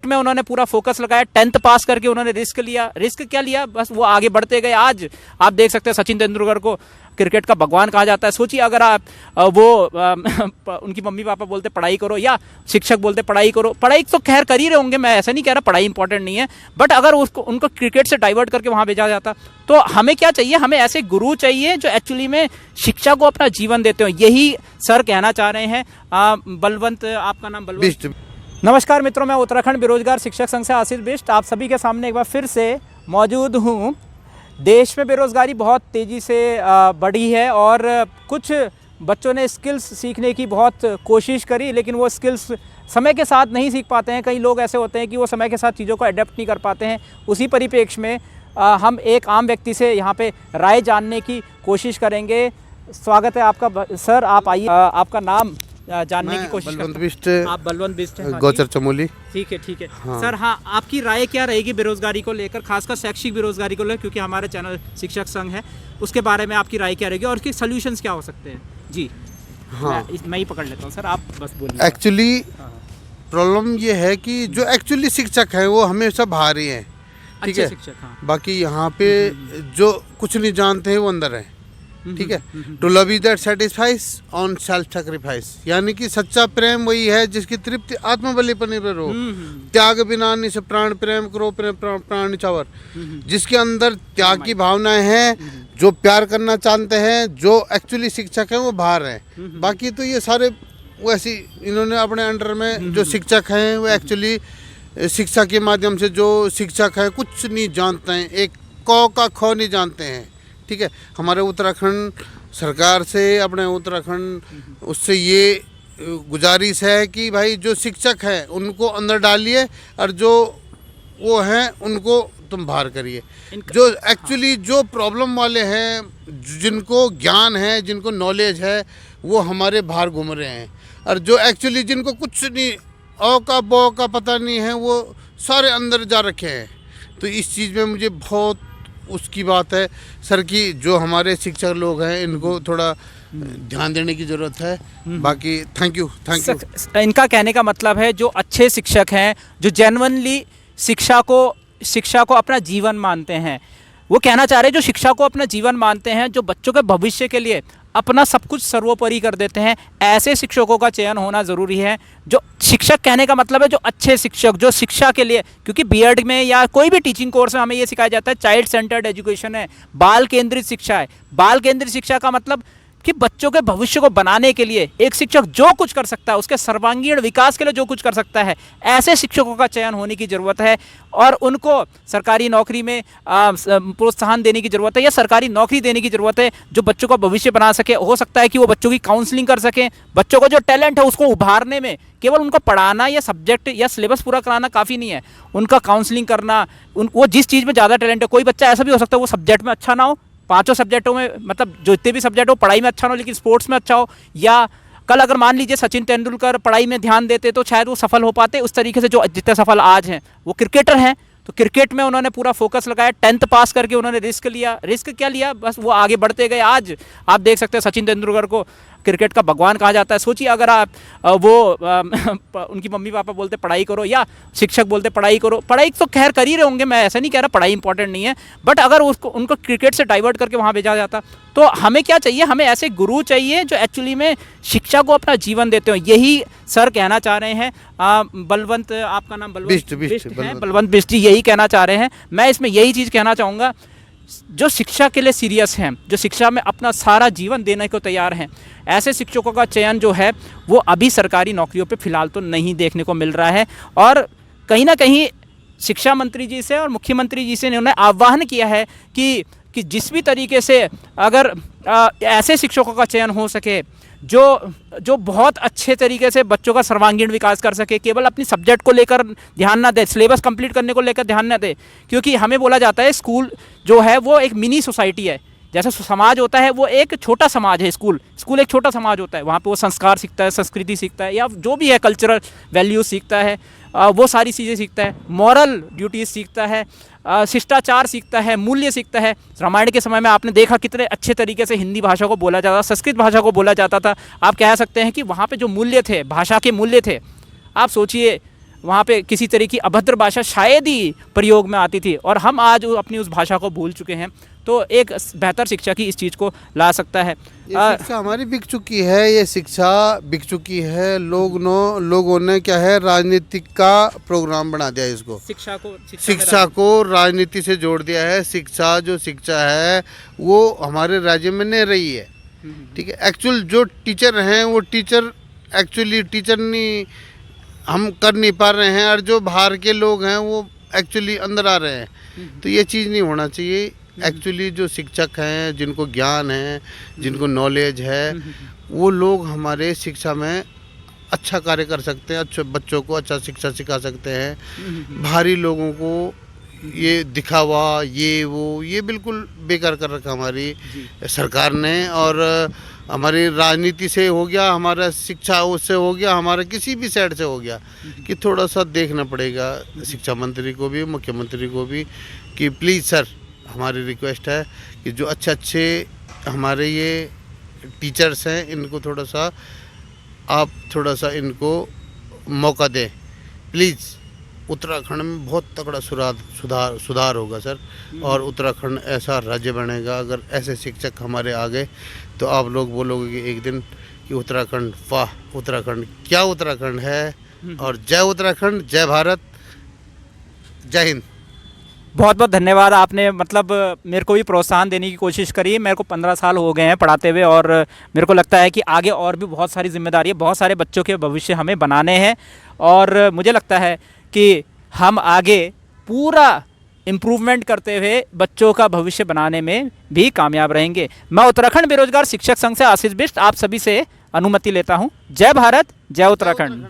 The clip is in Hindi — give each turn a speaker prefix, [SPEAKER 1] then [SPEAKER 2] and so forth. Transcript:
[SPEAKER 1] में उन्होंने पूरा फोकस लगाया। 10th पास करके उन्होंने रिस्क लिया। रिस्क क्या लिया, बस वो आगे बढ़ते गए। आज आप देख सकते हैं सचिन तेंदुलकर को क्रिकेट का भगवान कहा जाता है। सोचिए अगर आप उनकी मम्मी पापा बोलते पढ़ाई करो, या शिक्षक बोलते पढ़ाई करो, पढ़ाई तो खैर कर ही रहे होंगे, मैं ऐसा नहीं कह रहा पढ़ाई इंपॉर्टेंट नहीं है, बट अगर उनको क्रिकेट से डाइवर्ट करके वहां भेजा जाता तो हमें क्या चाहिए, हमें ऐसे गुरु चाहिए जो एक्चुअली में शिक्षा को अपना जीवन देते हो। यही सर कहना चाह रहे हैं। बलवंत, आपका नाम बलवंत? नमस्कार मित्रों, मैं उत्तराखंड बेरोजगार शिक्षक संघ से आशीष बिष्ट आप सभी के सामने एक बार फिर से मौजूद हूँ। देश में बेरोज़गारी बहुत तेज़ी से बढ़ी है और कुछ बच्चों ने स्किल्स सीखने की बहुत कोशिश करी, लेकिन वो स्किल्स समय के साथ नहीं सीख पाते हैं। कई लोग ऐसे होते हैं कि वो समय के साथ चीज़ों को अडेप्ट नहीं कर पाते हैं। उसी परिप्रेक्ष्य में हम एक आम व्यक्ति से यहाँ पे राय जानने की कोशिश करेंगे। स्वागत है आपका सर, आप आइए, आपका नाम जानने की कोशिश
[SPEAKER 2] बलवंत बिष्ट।
[SPEAKER 1] आप बलवंत बिष्ट हैं?
[SPEAKER 2] गोचर चमोली।
[SPEAKER 1] ठीक है, ठीक है।
[SPEAKER 2] हाँ।
[SPEAKER 1] सर, हाँ, आपकी राय क्या रहेगी बेरोजगारी को लेकर, खासकर शैक्षिक बेरोजगारी को लेकर, क्योंकि हमारा चैनल शिक्षक संघ है, उसके बारे में आपकी राय क्या रहेगी और उसके सॉल्यूशंस क्या हो सकते हैं? जी
[SPEAKER 2] हाँ,
[SPEAKER 1] मैं ही पकड़ लेता हूँ सर, आप बस बोलिए।
[SPEAKER 2] एक्चुअली प्रॉब्लम ये है कि जो एक्चुअली शिक्षक है वो हमेशा बाहर ही है, ठीक है।
[SPEAKER 1] शिक्षक, हाँ।
[SPEAKER 2] बाकी यहाँ पे जो कुछ नहीं जानते हैं वो अंदर है, ठीक है। To love is that satisfies on self sacrifice, यानी कि सच्चा प्रेम वही है जिसकी तृप्ति आत्मबलि पर निर्भर हो। त्याग बिना निस प्राण प्रेम करो प्राण निछावर, जिसके अंदर त्याग की भावनाएं हैं, जो प्यार करना चाहते हैं, जो एक्चुअली शिक्षक है वो बाहर है। बाकी तो ये सारे वैसी इन्होंने अपने अंडर में जो शिक्षक हैं वो एक्चुअली शिक्षा के माध्यम से जो शिक्षक है कुछ नहीं जानते हैं, एक क का ख नहीं जानते हैं, ठीक है। हमारे उत्तराखंड सरकार से, अपने उत्तराखंड उससे ये गुजारिश है कि भाई जो शिक्षक है उनको अंदर डालिए और जो वो हैं उनको तुम बाहर करिए। जो एक्चुअली जो प्रॉब्लम वाले हैं, जिनको ज्ञान है, जिनको नॉलेज है, वो हमारे बाहर घूम रहे हैं, और जो एक्चुअली जिनको कुछ नहीं औ का बौ का पता नहीं है वो सारे अंदर जा रखे हैं। तो इस चीज़ में मुझे बहुत उसकी बात है सर कि जो हमारे शिक्षक लोग हैं इनको थोड़ा ध्यान देने की ज़रूरत है। बाकी थैंक यू।
[SPEAKER 1] इनका कहने का मतलब है जो अच्छे शिक्षक हैं, जो जेन्युइनली शिक्षा को अपना जीवन मानते हैं, वो कहना चाह रहे हैं जो शिक्षा को अपना जीवन मानते हैं, जो बच्चों के भविष्य के लिए अपना सब कुछ सर्वोपरि कर देते हैं, ऐसे शिक्षकों का चयन होना ज़रूरी है। जो शिक्षक कहने का मतलब है जो अच्छे शिक्षक, जो शिक्षा के लिए, क्योंकि बीएड में या कोई भी टीचिंग कोर्स में हमें ये सिखाया जाता है चाइल्ड सेंटर्ड एजुकेशन है, बाल केंद्रित शिक्षा है। बाल केंद्रित शिक्षा का मतलब कि बच्चों के भविष्य को बनाने के लिए एक शिक्षक जो कुछ कर सकता है, उसके सर्वांगीण विकास के लिए जो कुछ कर सकता है, ऐसे शिक्षकों का चयन होने की ज़रूरत है और उनको सरकारी नौकरी में प्रोत्साहन देने की ज़रूरत है या सरकारी नौकरी देने की ज़रूरत है जो बच्चों का भविष्य बना सके। हो सकता है कि वो बच्चों की काउंसलिंग कर सकें, बच्चों को जो टैलेंट है उसको उभारने में केवल उनको पढ़ाना या सब्जेक्ट या सिलेबस पूरा कराना काफ़ी नहीं है, उनका काउंसलिंग करना। वो जिस चीज़ में ज़्यादा टैलेंट है, कोई बच्चा ऐसा भी हो सकता है वो सब्जेक्ट में अच्छा ना हो, 5 सब्जेक्टों में, मतलब जो जितने भी सब्जेक्ट हो पढ़ाई में अच्छा ना हो लेकिन स्पोर्ट्स में अच्छा हो, या कल अगर मान लीजिए सचिन तेंदुलकर पढ़ाई में ध्यान देते तो शायद वो सफल हो पाते उस तरीके से जो जितने सफल आज हैं। वो क्रिकेटर हैं तो क्रिकेट में उन्होंने पूरा फोकस लगाया। 10th पास करके उन्होंने रिस्क लिया। रिस्क क्या लिया, बस वो आगे बढ़ते गए। आज आप देख सकते हैं सचिन तेंदुलकर को क्रिकेट का भगवान कहा जाता है। सोचिए अगर आप उनकी मम्मी पापा बोलते पढ़ाई करो, या शिक्षक बोलते पढ़ाई करो, पढ़ाई तो खैर कर ही रहे होंगे, मैं ऐसा नहीं कह रहा पढ़ाई इंपॉर्टेंट नहीं है, बट अगर उनको क्रिकेट से डाइवर्ट करके वहाँ भेजा जाता तो हमें क्या चाहिए, हमें ऐसे गुरु चाहिए जो एक्चुअली में शिक्षा को अपना जीवन देते हो। यही सर कहना चाह रहे हैं। बलवंत, आपका नाम? बलवंत बिष्ट है। बलवंत बिष्ट जी यही कहना चाह रहे हैं। मैं इसमें यही चीज़ कहना चाहूँगा, जो शिक्षा के लिए सीरियस हैं, जो शिक्षा में अपना सारा जीवन देने को तैयार हैं, ऐसे शिक्षकों का चयन जो है वो अभी सरकारी नौकरियों पे फिलहाल तो नहीं देखने को मिल रहा है। और कहीं ना कहीं शिक्षा मंत्री जी से और मुख्यमंत्री जी से उन्होंने आह्वान किया है कि जिस भी तरीके से अगर ऐसे शिक्षकों का चयन हो सके जो बहुत अच्छे तरीके से बच्चों का सर्वांगीण विकास कर सके, केवल अपनी सब्जेक्ट को लेकर ध्यान ना दे, सिलेबस कंप्लीट करने को लेकर ध्यान ना दे। क्योंकि हमें बोला जाता है स्कूल जो है वो एक मिनी सोसाइटी है, जैसे समाज होता है वो एक छोटा समाज है, स्कूल एक छोटा समाज होता है, वहाँ पे वो संस्कार सीखता है, संस्कृति सीखता है, या जो भी है कल्चरल वैल्यूज सीखता है, वो सारी चीज़ें सीखता है, मॉरल ड्यूटीज सीखता है, शिष्टाचार सीखता है, मूल्य सीखता है। रामायण के समय में आपने देखा कितने अच्छे तरीके से हिंदी भाषा को बोला जाता था, संस्कृत भाषा को बोला जाता था। आप कह सकते हैं कि वहाँ पे जो मूल्य थे, भाषा के मूल्य थे, आप सोचिए वहाँ पे किसी तरह की अभद्र भाषा शायद ही प्रयोग में आती थी, और हम आज अपनी उस भाषा को भूल चुके हैं। तो एक बेहतर शिक्षा की इस चीज़ को ला सकता है।
[SPEAKER 2] ये शिक्षा हमारी बिक चुकी है, ये शिक्षा बिक चुकी है। लोगों ने क्या है, राजनीतिक का प्रोग्राम बना दिया इसको, शिक्षा को राजनीति से जोड़ दिया है। शिक्षा है वो हमारे राज्य में नहीं रही है, ठीक है। एक्चुअल जो टीचर हैं वो टीचर नहीं, हम कर नहीं पा रहे हैं, और जो बाहर के लोग हैं वो एक्चुअली अंदर आ रहे हैं। तो ये चीज़ नहीं होना चाहिए। एक्चुअली जो शिक्षक हैं, जिनको ज्ञान है, जिनको नॉलेज है, वो लोग हमारे शिक्षा में अच्छा कार्य कर सकते हैं, अच्छे बच्चों को अच्छा शिक्षा सिखा सकते हैं। बाहरी लोगों को ये दिखावा ये बिल्कुल बेकार कर रखा हमारी सरकार ने। और हमारी राजनीति से हो गया, हमारा शिक्षा उससे हो गया, हमारा किसी भी साइड से हो गया, कि थोड़ा सा देखना पड़ेगा शिक्षा मंत्री को भी, मुख्यमंत्री को भी, कि प्लीज़ सर, हमारी रिक्वेस्ट है कि जो अच्छे हमारे ये टीचर्स हैं, इनको आप थोड़ा सा इनको मौका दें प्लीज़। उत्तराखंड में बहुत तगड़ा सुधार होगा सर, और उत्तराखंड ऐसा राज्य बनेगा अगर ऐसे शिक्षक हमारे आ गए। तो आप लोग बोलोगे कि एक दिन कि उत्तराखंड, वाह उत्तराखंड, क्या उत्तराखंड है। और जय उत्तराखंड, जय भारत, जय हिंद।
[SPEAKER 1] बहुत बहुत धन्यवाद। आपने मतलब मेरे को भी प्रोत्साहन देने की कोशिश करी। मेरे को 15 साल हो गए हैं पढ़ाते हुए, और मेरे को लगता है कि आगे और भी बहुत सारी जिम्मेदारी है, बहुत सारे बच्चों के भविष्य हमें बनाने हैं, और मुझे लगता है कि हम आगे पूरा इम्प्रूवमेंट करते हुए बच्चों का भविष्य बनाने में भी कामयाब रहेंगे। मैं उत्तराखंड बेरोजगार शिक्षक संघ से आशीष बिष्ट आप सभी से अनुमति लेता हूँ। जय भारत, जय उत्तराखंड।